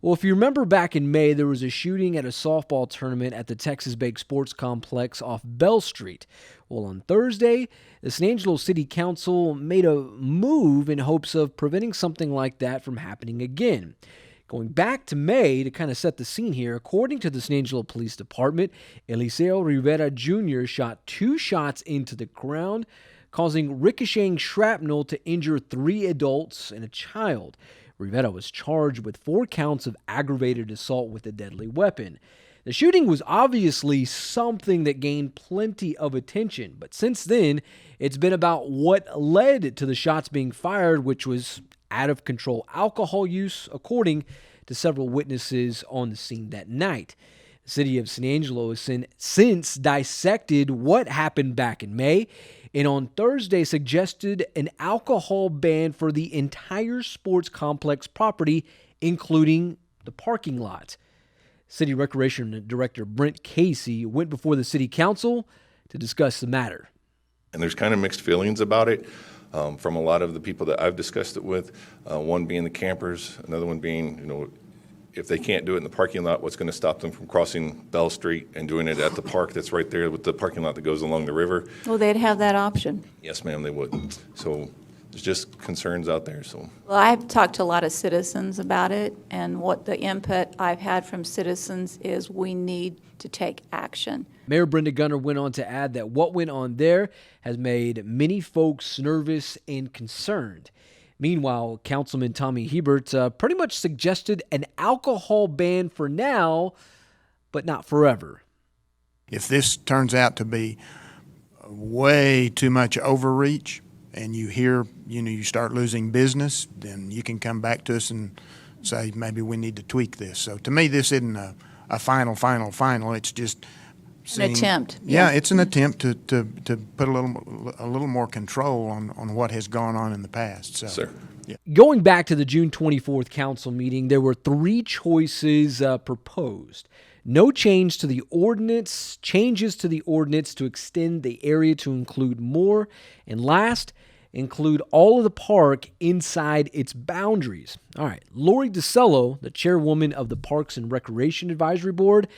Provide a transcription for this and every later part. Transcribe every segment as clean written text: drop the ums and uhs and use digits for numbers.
Well, if you remember back in May, there was a shooting at a softball tournament at the Texas Bank Sports Complex off Bell Street. Well, on Thursday, the San Angelo City Council made a move in hopes of preventing something like that from happening again. Going back to May, to kind of set the scene here, according to the San Angelo Police Department, Eliseo Rivera Jr. shot 2 shots into the ground, causing ricocheting shrapnel to injure 3 adults and a child. Rivera was charged with 4 counts of aggravated assault with a deadly weapon. The shooting was obviously something that gained plenty of attention, but since then, it's been about what led to the shots being fired, which was out-of-control alcohol use, according to several witnesses on the scene that night. The city of San Angelo has since dissected what happened back in May, and on Thursday suggested an alcohol ban for the entire sports complex property, including the parking lot. City Recreation Director Brent Casey went before the city council to discuss the matter. And there's kind of mixed feelings about it from a lot of the people that I've discussed it with, one being the campers, another one being, if they can't do it in the parking lot, what's going to stop them from crossing Bell Street and doing it at the park that's right there with the parking lot that goes along the river? Well, they'd have that option. Yes, ma'am, they would. So there's just concerns out there. So. Well, I've talked to a lot of citizens about it, and what the input I've had from citizens is we need to take action. Mayor Brenda Gunner went on to add that what went on there has made many folks nervous and concerned. Meanwhile, Councilman Tommy Hebert pretty much suggested an alcohol ban for now, but not forever. If this turns out to be way too much overreach, and you start losing business, then you can come back to us and say maybe we need to tweak this. So to me, this isn't a final. It's just An attempt. Yeah, it's an attempt to put a little more control on what has gone on in the past. So, Sir. Yeah. Going back to the June 24th council meeting, there were 3 choices proposed. No changes to the ordinance to extend the area to include more, and last, include all of the park inside its boundaries. All right, Lori DeCello, the chairwoman of the Parks and Recreation Advisory Board,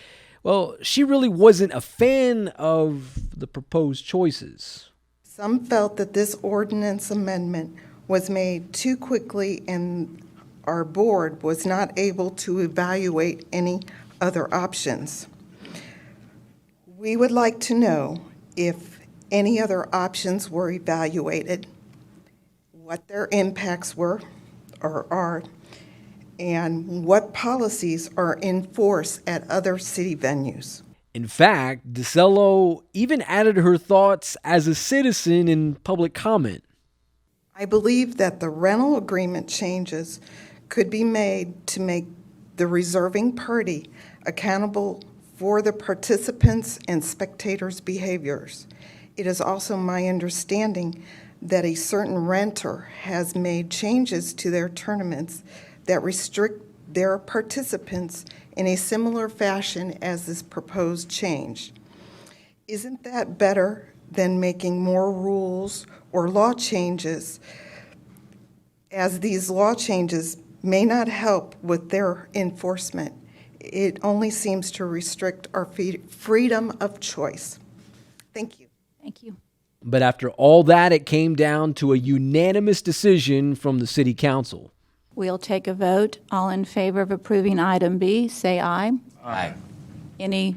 well, she really wasn't a fan of the proposed choices. Some felt that this ordinance amendment was made too quickly and our board was not able to evaluate any other options. We would like to know if any other options were evaluated, what their impacts were or are, and what policies are in force at other city venues. In fact, DeCello even added her thoughts as a citizen in public comment. I believe that the rental agreement changes could be made to make the reserving party accountable for the participants' and spectators' behaviors. It is also my understanding that a certain renter has made changes to their tournaments that restrict their participants in a similar fashion as this proposed change. Isn't that better than making more rules or law changes, as these law changes may not help with their enforcement? It only seems to restrict our freedom of choice. Thank you. Thank you. But after all that, it came down to a unanimous decision from the city council. We'll take a vote. All in favor of approving item B, say aye. Aye. Any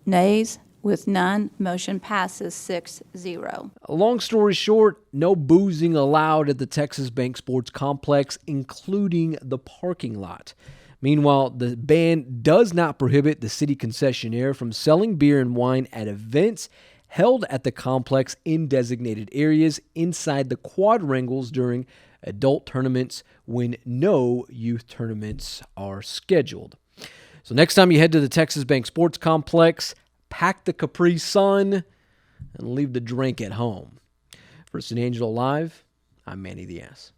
nays? With none, motion passes 6-0. Long story short, no boozing allowed at the Texas Bank Sports Complex, including the parking lot. Meanwhile, the ban does not prohibit the city concessionaire from selling beer and wine at events held at the complex in designated areas inside the quadrangles during adult tournaments when no youth tournaments are scheduled. So next time you head to the Texas Bank Sports Complex, pack the Capri Sun and leave the drink at home. For San Angelo Live, I'm Manny Diaz.